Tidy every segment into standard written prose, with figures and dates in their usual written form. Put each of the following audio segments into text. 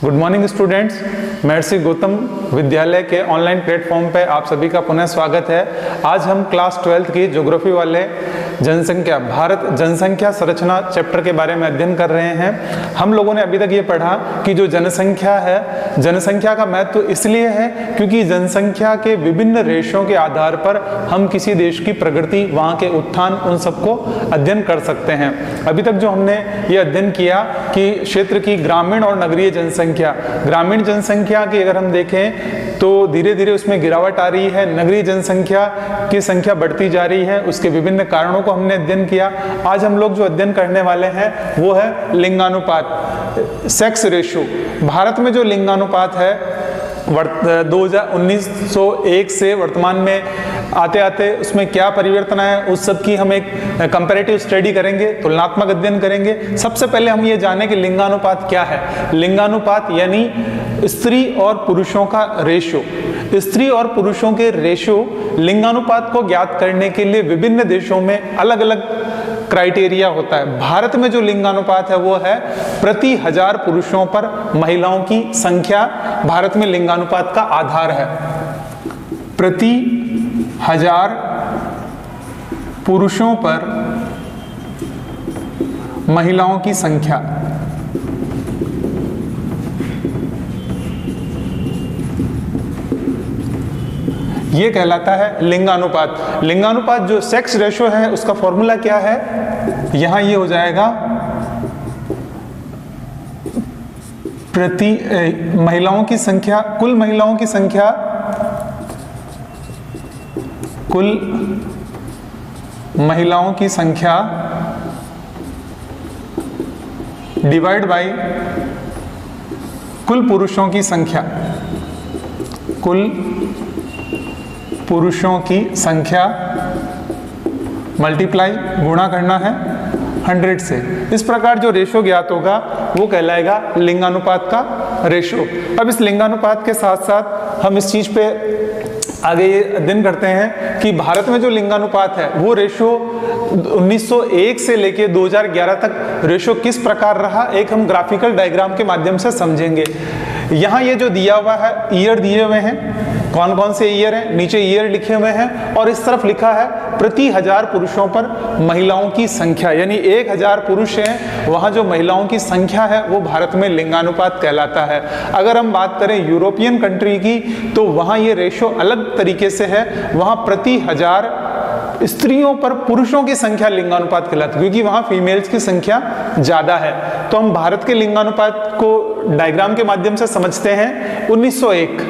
Good morning students, महर्षि गौतम विद्यालय के online platform पे आप सभी का पुनः स्वागत है। आज हम क्लास 12th की ज्योग्राफी वाले जनसंख्या भारत जनसंख्या संरचना चैप्टर के बारे में अध्ययन कर रहे हैं। हम लोगों ने अभी तक ये पढ़ा कि जो जनसंख्या है, जनसंख्या का महत्व इसलिए है क्योंकि जनसंख्या के विभिन्न रेशों के आधार पर हम किसी देश की प्रगति, वहाँ के उत्थान, उन सबको अध्ययन कर सकते हैं। अभी तक जो हमने ये अध्ययन किया कि क्षेत्र की ग्रामीण और नगरीय जनसंख्या, ग्रामीण जनसंख्या की अगर हम देखें तो धीरे धीरे उसमें गिरावट आ रही है, नगरीय जनसंख्या की संख्या बढ़ती जा रही है, उसके विभिन्न कारणों को हमने अध्ययन किया। आज हम लोग जो अध्ययन करने वाले हैं वो है लिंगानुपात, सेक्स रेशियो। भारत में जो लिंगानुपात है 1901 से वर्तमान में आते आते उसमें क्या परिवर्तन आया, उस सब की हम एक कंपैरेटिव स्टडी करेंगे, तुलनात्मक अध्ययन करेंगे। सबसे पहले हम ये जानें कि लिंगानुपात क्या है। लिंगानुपात यानी स्त्री और पुरुषों का रेशियो। स्त्री और पुरुषों के रेशियो, लिंगानुपात को ज्ञात करने के लिए विभिन्न देशों में अलग अलग क्राइटेरिया होता है। भारत में जो लिंगानुपात है वो है प्रति 1000 पुरुषों पर महिलाओं की संख्या, भारत में लिंगानुपात का आधार है। प्रति 1000 पुरुषों पर महिलाओं की संख्या, ये कहलाता है लिंगानुपात। लिंगानुपात जो सेक्स रेशियो है उसका फॉर्मूला क्या है, यहां ये हो जाएगा प्रति महिलाओं की संख्या, कुल महिलाओं की संख्या, कुल महिलाओं की संख्या डिवाइड बाय कुल पुरुषों की संख्या, कुल पुरुषों की संख्या मल्टीप्लाई, गुणा करना है 100 से। इस प्रकार जो रेशो ज्ञात होगा वो कहलाएगा लिंगानुपात का रेशो। अब इस लिंगानुपात के साथ साथ हम इस चीज पे आगे ये अध्ययन करते हैं कि भारत में जो लिंगानुपात है वो रेशो 1901 से लेके 2011 तक रेशो किस प्रकार रहा, एक हम ग्राफिकल डायग्राम के माध्यम से समझेंगे। यहाँ ये जो दिया हुआ है, ईयर दिए हुए हैं, कौन कौन से ईयर हैं, नीचे ईयर लिखे हुए हैं और इस तरफ लिखा है प्रति 1000 पुरुषों पर महिलाओं की संख्या, यानी 1000 पुरुष हैं, वहाँ जो महिलाओं की संख्या है वो भारत में लिंगानुपात कहलाता है। अगर हम बात करें यूरोपियन कंट्री की तो वहाँ ये रेशो अलग तरीके से है, वहाँ प्रति 1000 स्त्रियों पर पुरुषों की संख्या लिंगानुपात कहलाती है क्योंकि वहाँ फीमेल्स की संख्या ज़्यादा है। तो हम भारत के लिंगानुपात को डायग्राम के माध्यम से समझते हैं। 1901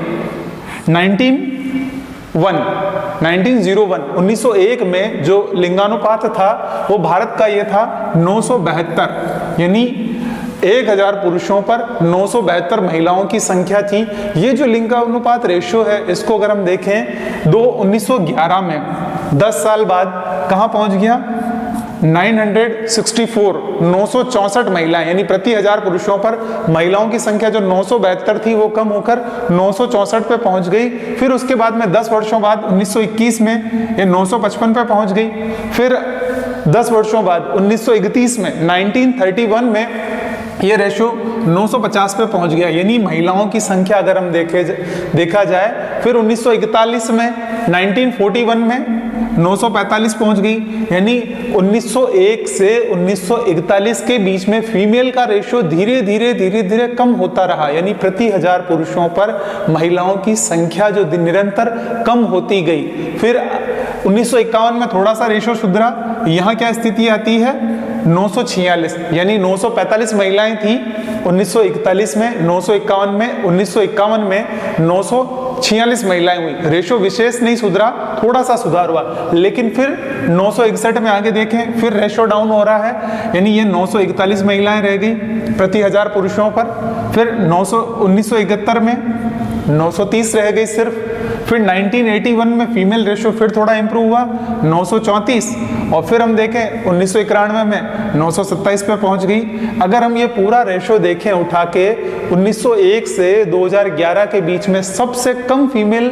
में जो लिंगानुपात था वो भारत का ये था 972, यानी 1000 पुरुषों पर 972 महिलाओं की संख्या थी। ये जो लिंगानुपात रेशियो है इसको अगर हम देखें 1911 में 10 साल बाद कहाँ पहुंच गया, 964, 964 महिलाएं, यानी प्रति 1000 पुरुषों पर महिलाओं की संख्या जो 972 थी वो कम होकर 964 पे पहुंच गई। फिर उसके बाद में 10 वर्षों बाद 1921 में ये 955 पे पहुंच गई। फिर 10 वर्षों बाद 1931 में 1931 में ये रेशो 950 पे पहुंच गया, यानी महिलाओं की संख्या अगर हम देखा जाए। फिर 1941 में 1941 में 945 पहुंच गई, यानी 1901 से 1941 के बीच में फीमेल का रेशो धीरे धीरे कम होता रहा, यानी प्रति 1000 पुरुषों पर महिलाओं की संख्या जो निरंतर कम होती गई। फिर 1951 में थोड़ा सा रेशो सुधरा, यहाँ क्या स्थिति आती है 946, यानी 945 महिलाएं थी 1941 में, 951 में, 1951 में 946 महिलाएं हुई। रेशो विशेष नहीं सुधरा, थोड़ा सा सुधार हुआ, लेकिन फिर 961 में आगे देखें फिर रेशो डाउन हो रहा है, यानी ये 941 महिलाएं रह गई प्रति 1000 पुरुषों पर। फिर 1971 में 930 रह गई सिर्फ। फिर 1981 में फीमेल रेशो फिर थोड़ा इंप्रूव हुआ 934, और फिर हम देखें 1991 में 927 पे पहुंच गई। अगर हम ये पूरा रेशो देखें उठा के 1901 से 2011 के बीच में सबसे कम फीमेल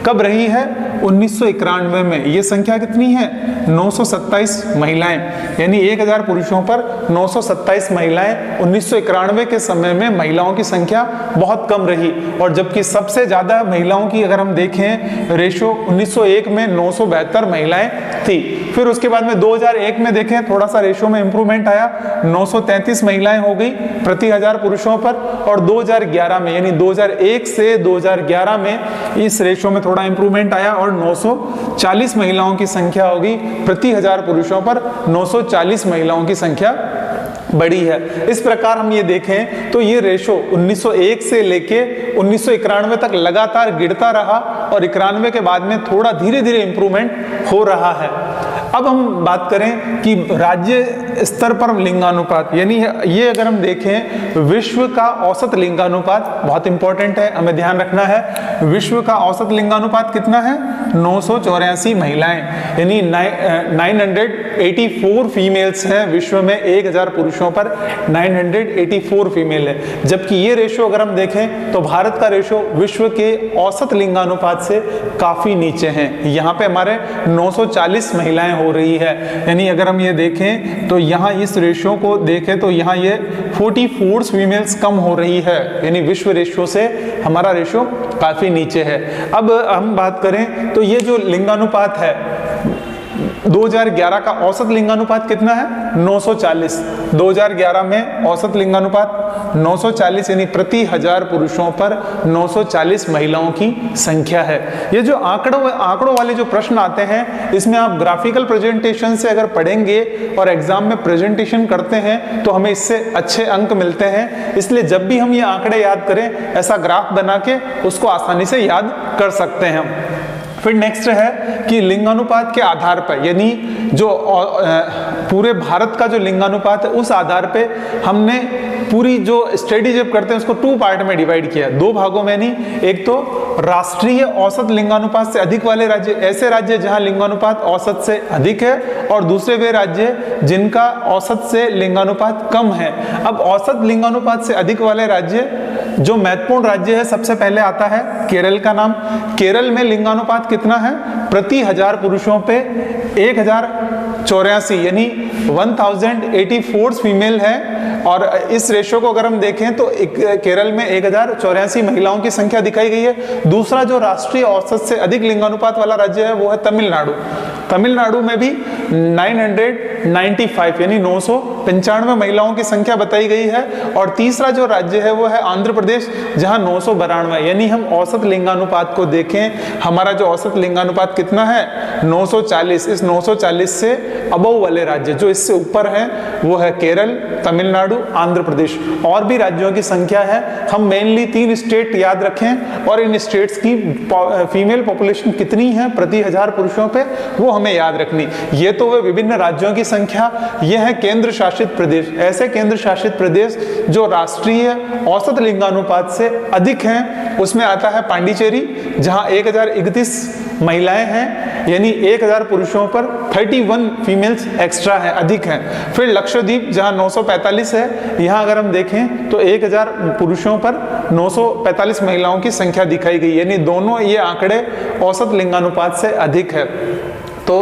कब रही है, 1991 में ये संख्या कितनी है? 927 महिलाएं, यानी 1000 पुरुषों पर 927 महिलाएं। 1991 के समय में महिलाओं की संख्या बहुत कम रही, और जबकि सबसे ज्यादा महिलाओं की अगर हम देखें रेशो 1901 में 972 महिलाएं थी। फिर उसके बाद में 2001 में देखें थोड़ा सा रेशो में इंप्रूवमेंट आया, 933 महिलाएं हो गई प्रति 1000 पुरुषों पर, और 2011 में यानी 2001 से 2011 में इस रेशो में थोड़ा इंप्रूवमेंट आया और 940 महिलाओं की संख्या होगी प्रति 1000 पुरुषों पर, 940 महिलाओं की संख्या बड़ी है। इस प्रकार हम ये देखें तो ये रेशो 1901 से लेके 1991 तक लगातार गिरता रहा, और 91 के बाद में थोड़ा धीरे धीरे इंप्रूवमेंट हो रहा है। अब हम बात करें कि राज्य स्तर पर लिंगानुपात, यानी ये अगर हम देखें विश्व का औसत लिंगानुपात बहुत इंपॉर्टेंट है, हमें ध्यान रखना है। विश्व का औसत लिंगानुपात कितना है? 984 महिलाएं, यानी 984 फीमेल्स हैं विश्व में, 1000 पुरुषों पर 984 फीमेल है। जबकि ये रेशो अगर हम देखें तो भारत का रेशो विश्व के औसत लिंगानुपात से काफी नीचे है। यहाँ पे हमारे 940 महिलाएं हो रही है, यानी अगर हम ये देखें तो यहाँ इस रेशो को देखें तो यहाँ ये 44 फीमेल्स कम हो रही है, यानी विश्व रेशो से हमारा रेशो काफी नीचे है। अब हम बात करें तो ये जो लिंगानुपात है 2011 का औसत लिंगानुपात कितना है? 940। 2011 में औसत लिंगानुपात 940, यानी प्रति 1000 पुरुषों पर 940 महिलाओं की संख्या है। ये जो आंकड़ों वाले जो प्रश्न आते हैं, इसमें आप ग्राफिकल प्रेजेंटेशन से अगर पढ़ेंगे और एग्जाम में प्रेजेंटेशन करते हैं तो हमें इससे अच्छे अंक मिलते हैं। इसलिए जब भी हम ये आंकड़े याद करें, ऐसा ग्राफ बना के उसको आसानी से याद कर सकते हैं हम। फिर नेक्स्ट है कि लिंगानुपात के आधार पर, यानी जो पूरे भारत का जो लिंगानुपात है उस आधार पे हमने पूरी जो स्टडी जब करते हैं उसको 2 पार्ट में डिवाइड किया, 2 भागों में। नहीं, एक तो राष्ट्रीय औसत लिंगानुपात से अधिक वाले राज्य, ऐसे राज्य जहां लिंगानुपात औसत से अधिक है, और दूसरे वे राज्य जिनका औसत से लिंगानुपात कम है। अब औसत लिंगानुपात से अधिक वाले राज्य, जो महत्वपूर्ण राज्य है, सबसे पहले आता है केरल का नाम। केरल में लिंगानुपात कितना है? प्रति 1000 पुरुषों पे 1084, यानी 1084 फीमेल है। और इस रेशो को अगर हम देखें तो केरल में 1084 महिलाओं की संख्या दिखाई गई है। दूसरा जो राष्ट्रीय औसत से अधिक लिंगानुपात वाला राज्य है वो है तमिलनाडु। तमिलनाडु में भी 995, यानी 995 महिलाओं की संख्या बताई गई है। और तीसरा जो राज्य है वो है आंध्र प्रदेश, जहां 992, यानी हम औसत लिंगानुपात को देखें, हमारा जो औसत लिंगानुपात कितना है? 940। इस 940 से अबव वाले राज्य जो इससे ऊपर हैं वो है केरल, तमिलनाडु, आंध्र प्रदेश। और भी राज्यों की संख्या है। हम मेनली 3 स्टेट याद रखें, और इन स्टेट्स की फीमेल पॉपुलेशन कितनी है प्रति 1000 पुरुषों पे, वो हमें याद रखनी। ये तो वे विभिन्न राज्यों की संख्या। ये है केंद्र शासित प्रदेश, ऐसे केंद्र शासित प्रदेश जो राष्ट्रीय औसत लिंगानुपात से अधिक हैं। उसमें आता है पांडिचेरी, जहां 1031 महिलाएं हैं, यानी 1000 पुरुषों पर 31 फीमेल्स एक्स्ट्रा हैं, अधिक हैं। फिर लक्षद्वीप, जहां 945 है, यहां अगर हम देखें तो 1000 पुरुषों पर 945 महिलाओं की संख्या दिखाई गई, यानी दोनों ये आंकड़े औसत लिंगानुपात से अधिक है। तो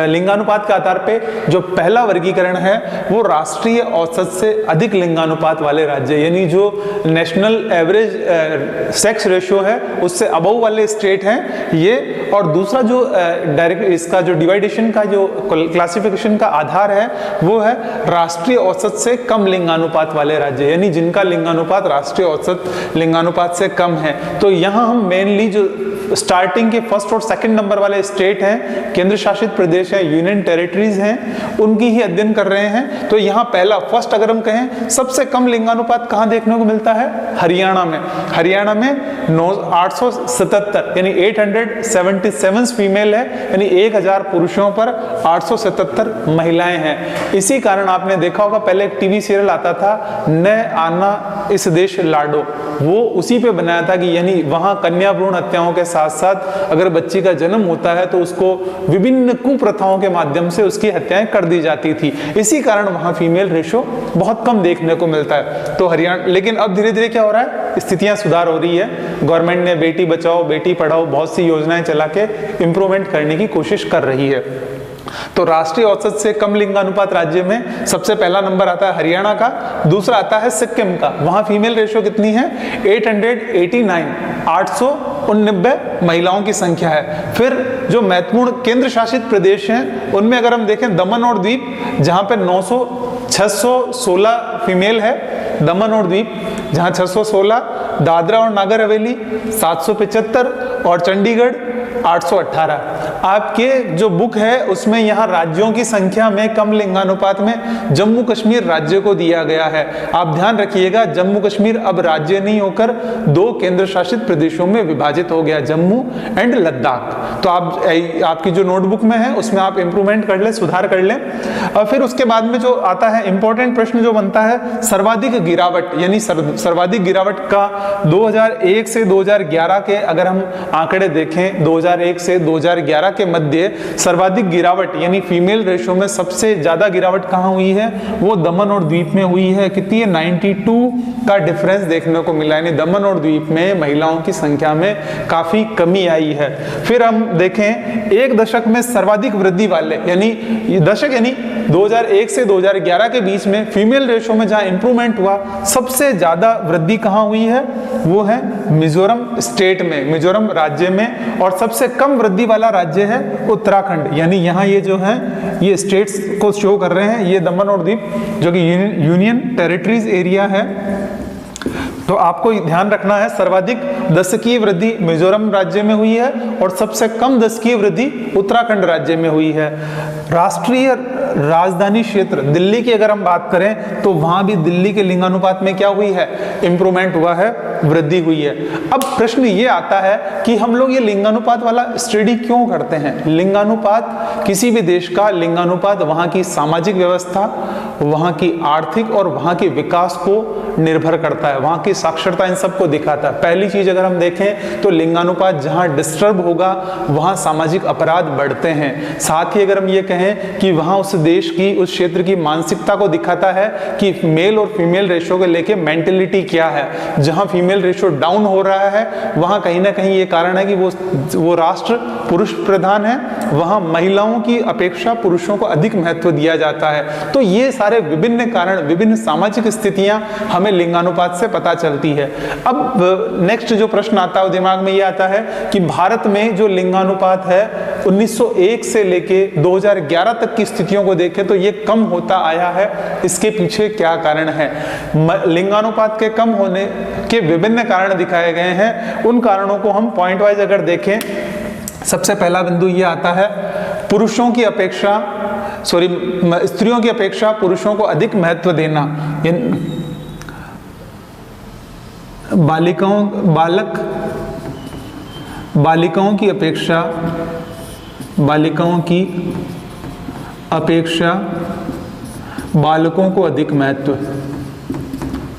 लिंगानुपात के आधार पे जो पहला वर्गीकरण है वो राष्ट्रीय औसत से अधिक लिंगानुपात वाले राज्य, यानी जो नेशनल एवरेज सेक्स रेशियो है उससे अबव वाले स्टेट हैं ये। और दूसरा जो डायरेक्ट इसका जो डिवाइडेशन का जो क्लासिफिकेशन का आधार है वो है राष्ट्रीय औसत से कम लिंगानुपात वाले राज्य, यानी जिनका लिंगानुपात राष्ट्रीय औसत लिंगानुपात से कम है। तो यहाँ हम मेनली जो स्टार्टिंग के फर्स्ट और सेकंड नंबर वाले स्टेट हैं, केंद्र शासित प्रदेश है, यूनियन टेरिटरीज हैं, उनकी ही अध्ययन कर रहे हैं। तो यहाँ पहला फर्स्ट अगर हम कहें, सबसे कम लिंगानुपात कहाँ देखने को मिलता है? हरियाणा में। हरियाणा में 877, यानी 877 फीमेल है, यानी 1000 पुरुषों पर 877 महिलाएं हैं। इसी कारण आपने देखा होगा पहले एक टीवी सीरियल आता था, न आना इस देश लाडो, वो उसी पे बनाया था कि यानी वहां कन्या भ्रूण हत्याओं के साथ साथ अगर बच्ची का जन्म होता है तो उसको विभिन्न कुप्रथाओं के माध्यम से उसकी हत्याएं कर दी जाती थी। इसी कारण वहां फीमेल रेशो बहुत कम देखने को मिलता है। तो हरियाणा, लेकिन अब धीरे धीरे क्या हो रहा है, स्थितियां सुधार हो रही है। गवर्नमेंट ने बेटी बचाओ बेटी पढ़ाओ बहुत सी योजनाएं चला के इंप्रूवमेंट करने की कोशिश कर रही है। तो राष्ट्रीय औसत से कम लिंगानुपात राज्य में सबसे पहला नंबर आता है हरियाणा का, दूसरा आता है सिक्किम का। वहां फीमेल रेशियो कितनी है? 889, 889 महिलाओं की संख्या है। फिर जो महत्वपूर्ण केंद्र शासित प्रदेश हैं उनमें अगर हम देखें दमन और दीप, जहां पे 616 फीमेल है, दमन और दीप जहां 616, दादरा और नागर हवेली 775 और चंडीगढ़ 818। आपके जो बुक है उसमें यहाँ राज्यों की संख्या में कम लिंगानुपात में जम्मू कश्मीर राज्य को दिया गया है। आप ध्यान रखिएगा जम्मू कश्मीर अब राज्य नहीं होकर 2 केंद्र शासित प्रदेशों में विभाजित हो गया, जम्मू एंड लद्दाख। तो आपकी जो नोटबुक में है उसमें आप इंप्रूवमेंट कर ले, सुधार कर लें। और फिर उसके बाद में जो आता है इंपॉर्टेंट प्रश्न जो बनता है सर्वाधिक गिरावट, यानी सर्वाधिक गिरावट का 2001 से 2011 के अगर हम आंकड़े देखें, 2001 से 2011 के मध्य सर्वाधिक गिरावट यानी फीमेल रेशो में सबसे ज्यादा गिरावट कहां हुई है? वो दमन और द्वीप में हुई है। कितनी है? 92 का डिफरेंस देखने को मिला, यानी दमन और द्वीप में महिलाओं की संख्या में काफी कमी आई है। फिर हम देखें एक दशक में सर्वाधिक वृद्धि वाले, यानी दशक यानी 2001 से 2011 के बीच में फीमेल रेशो में जहां इंप्रूवमेंट हुआ सबसे ज्यादा वृद्धि कहां हुई है? वो है मिजोरम स्टेट में, मिजोरम राज्य में। और सबसे कम वृद्धि वाला राज्य है उत्तराखंड। यानी यहाँ ये जो है ये स्टेट्स को शो कर रहे हैं, ये दमन और दीप जो कि यूनियन टेरिटरीज एरिया है। तो आपको ध्यान रखना है सर्वाधिक दशकीय वृद्धि मिजोरम राज्य में हुई है और सबसे कम दशकीय वृद्धि उत्तराखंड राज्य में हुई है। राष्ट्रीय राजधानी क्षेत्र दिल्ली की अगर हम बात करें तो वहां भी दिल्ली के लिंगानुपात में क्या हुई है? इंप्रूवमेंट हुआ है, वृद्धि हुई है। अब प्रश्न ये आता है कि हम लोग ये लिंगानुपात वाला स्टडी क्यों करते हैं? लिंगानुपात किसी भी देश का लिंगानुपात वहां की सामाजिक व्यवस्था, वहां की आर्थिक और वहां के विकास को निर्भर करता है, वहां की साक्षरता इन सबको दिखाता है। पहली चीज अगर हम देखें तो लिंगानुपात जहां डिस्टर्ब होगा वहां सामाजिक अपराध बढ़ते हैं। साथ ही अगर हम ये कहें कि वहां उस देश की, उस क्षेत्र की मानसिकता को दिखाता है कि मेल और फीमेल रेशो को लेके मेंटेलिटी क्या है। जहां फीमेल रेशो डाउन हो रहा है वहां कहीं ना कहीं ये कारण है कि वो राष्ट्र पुरुष प्रधान है, वहां महिलाओं की अपेक्षा पुरुषों को अधिक महत्व दिया जाता है। तो ये सारे विभिन्न कारण, विभिन्न सामाजिक स्थितियां हमें लिंगानुपात से पता चलती है। अब नेक्स्ट जो प्रश्न आता है दिमाग में ये आता है कि भारत में जो लिंगानुपात है 1901 से लेके 2011 तक की स्थितियों को देखें तो ये कम होता आया है, इसके पीछे क्या कारण है? लिंगानुपात के कम होने के विभिन्न कारण दिखाए गए हैं। उन कारणों को हम पॉइंट वाइज अगर देखें, सबसे पहला बिंदु ये आता है पुरुषों की अपेक्षा स्त्रियों की अपेक्षा पुरुषों को अधिक महत्व देना। बालिकाओं की अपेक्षा बालकों को अधिक महत्व,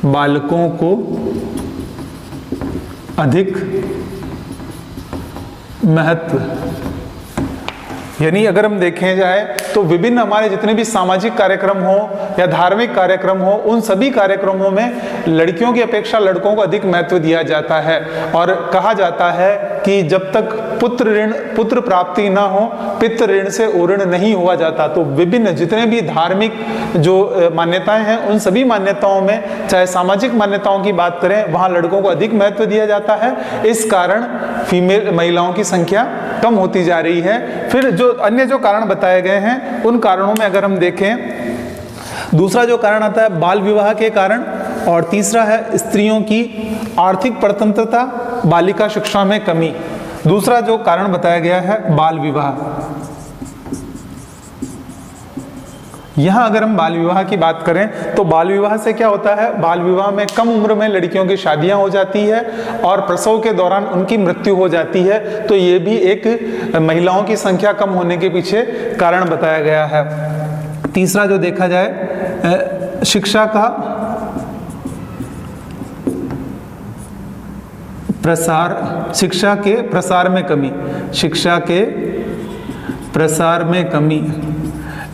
बालकों को अधिक महत्व। यानी अगर हम देखें जाए तो विभिन्न हमारे जितने भी सामाजिक कार्यक्रम हो या धार्मिक कार्यक्रम हो, उन सभी कार्यक्रमों में लड़कियों की अपेक्षा लड़कों को अधिक महत्व दिया जाता है। और कहा जाता है कि जब तक पुत्र प्राप्ति ना हो पितृ ऋण से उऋण नहीं हुआ जाता। तो विभिन्न जितने भी धार्मिक जो मान्यताएं हैं उन सभी मान्यताओं में, चाहे सामाजिक मान्यताओं की बात करें, वहां लड़कों को अधिक महत्व दिया जाता है। इस कारण फीमेल महिलाओं की संख्या कम होती जा रही है। फिर जो अन्य जो कारण बताए गए हैं उन कारणों में अगर हम देखें, दूसरा जो कारण आता है बाल विवाह के कारण, और तीसरा है स्त्रियों की आर्थिक स्वतंत्रता, बालिका शिक्षा में कमी। दूसरा जो कारण बताया गया है बाल विवाह। यहां अगर हम बाल विवाह की बात करें तो बाल विवाह से क्या होता है? बाल विवाह में कम उम्र में लड़कियों की शादियां हो जाती है और प्रसव के दौरान उनकी मृत्यु हो जाती है। तो ये भी एक महिलाओं की संख्या कम होने के पीछे कारण बताया गया है। तीसरा जो देखा जाए शिक्षा का प्रसार, शिक्षा के प्रसार में कमी, शिक्षा के प्रसार में कमी।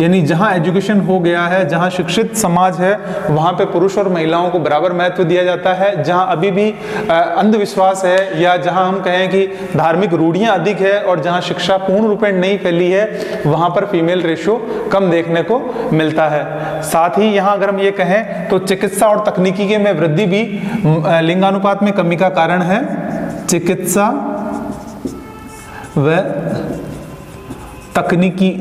यानी जहां एजुकेशन हो गया है, जहां शिक्षित समाज है, वहां पे पुरुष और महिलाओं को बराबर महत्व दिया जाता है। जहां अभी भी अंधविश्वास है या जहां हम कहें कि धार्मिक रूढ़ियां अधिक है और जहां शिक्षा पूर्ण रूपेण नहीं फैली है, वहां पर फीमेल रेशियो कम देखने को मिलता है। साथ ही यहां अगर हम ये कहें तो चिकित्सा और तकनीकी में वृद्धि भी लिंगानुपात में कमी का कारण है। चिकित्सा व तकनीकी,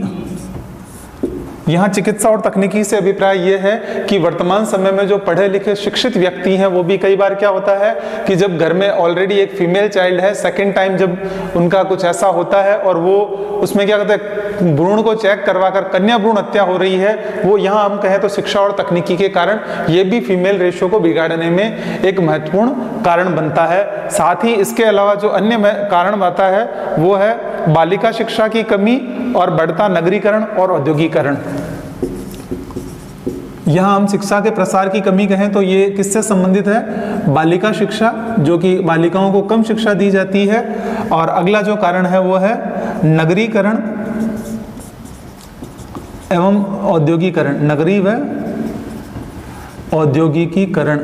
यहाँ चिकित्सा और तकनीकी से अभिप्राय यह है कि वर्तमान समय में जो पढ़े लिखे शिक्षित व्यक्ति हैं वो भी कई बार क्या होता है कि जब घर में ऑलरेडी एक फीमेल चाइल्ड है, सेकंड टाइम जब उनका कुछ ऐसा होता है और वो उसमें क्या कहते हैं भ्रूण को चेक करवाकर कन्या भ्रूण हत्या हो रही है, वो यहाँ हम कहें तो शिक्षा और तकनीकी के कारण ये भी फीमेल रेशियो को बिगाड़ने में एक महत्वपूर्ण कारण बनता है। साथ ही इसके अलावा जो अन्य कारण आता है वो है बालिका शिक्षा की कमी और बढ़ता नगरीकरण और औद्योगिकरण। यहाँ हम शिक्षा के प्रसार की कमी कहें तो ये किससे संबंधित है? बालिका शिक्षा, जो कि बालिकाओं को कम शिक्षा दी जाती है। और अगला जो कारण है वो है नगरीकरण एवं औद्योगिकरण, नगरी व औद्योगिकीकरण।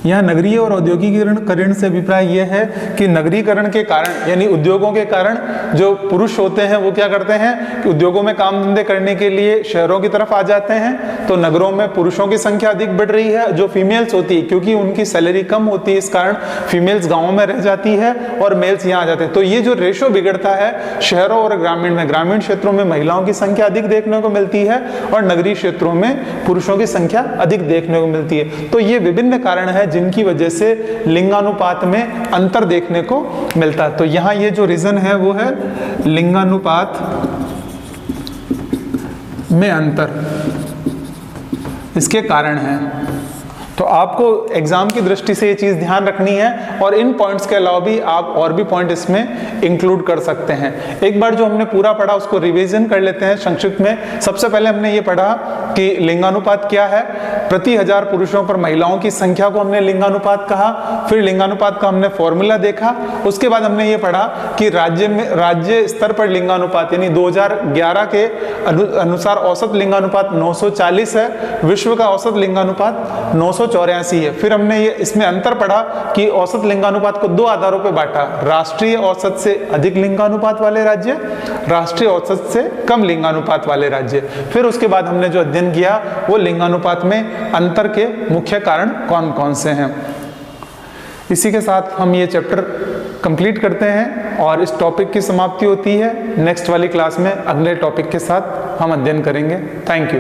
यहाँ नगरीय और औद्योगिकीकरण से अभिप्राय यह है कि नगरीकरण के कारण यानी उद्योगों के कारण जो पुरुष होते हैं वो क्या करते हैं कि उद्योगों में काम धंधे करने के लिए शहरों की तरफ आ जाते हैं, तो नगरों में पुरुषों की संख्या अधिक बढ़ रही है। जो फीमेल्स होती है क्योंकि उनकी सैलरी कम होती है, इस कारण फीमेल्स गाँवों में रह जाती है और मेल्स यहाँ आ जाते हैं। तो ये जो रेशो बिगड़ता है शहरों और ग्रामीण में, ग्रामीण क्षेत्रों में महिलाओं की संख्या अधिक देखने को मिलती है और नगरीय क्षेत्रों में पुरुषों की संख्या अधिक देखने को मिलती है। तो ये विभिन्न कारण है जिनकी वजह से लिंगानुपात में अंतर देखने को मिलता है। तो यहाँ ये जो रीजन है वो है लिंगानुपात में अंतर, इसके कारण है। तो आपको एग्जाम की दृष्टि से ये चीज ध्यान रखनी है और इन पॉइंट्स के अलावा भी आप और भी पॉइंट इसमें इंक्लूड कर सकते हैं। एक बार जो हमने पूरा पढ़ा उसको रिवीजन कर लेते हैं संक्षिप्त में। सबसे पहले हमने ये पढ़ा कि लिंगानुपात क्या है, प्रति 1000 पुरुषों पर महिलाओं की संख्या को हमने लिंगानुपात कहा। फिर लिंगानुपात का हमने फॉर्मूला देखा। उसके बाद हमने ये पढ़ा कि राज्य स्तर पर लिंगानुपात यानी 2011 के अनुसार औसत लिंगानुपात 940 है, विश्व का औसत लिंगानुपात 984 है। फिर हमने ये इसमें अंतर पढ़ा कि औसत लिंगानुपात को 2 आधारों पर बांटा, राष्ट्रीय औसत से अधिक लिंगानुपात वाले राज्य, राष्ट्रीय औसत से कम लिंगानुपात वाले राज्य। फिर उसके बाद हमने जो अध्ययन किया वो लिंगानुपात में अंतर के मुख्य कारण कौन कौन से हैं। इसी के साथ हम ये चैप्टर कंप्लीट करते हैं और इस टॉपिक की समाप्ति होती है। नेक्स्ट वाली क्लास में अगले टॉपिक के साथ हम अध्ययन करेंगे। Thank you.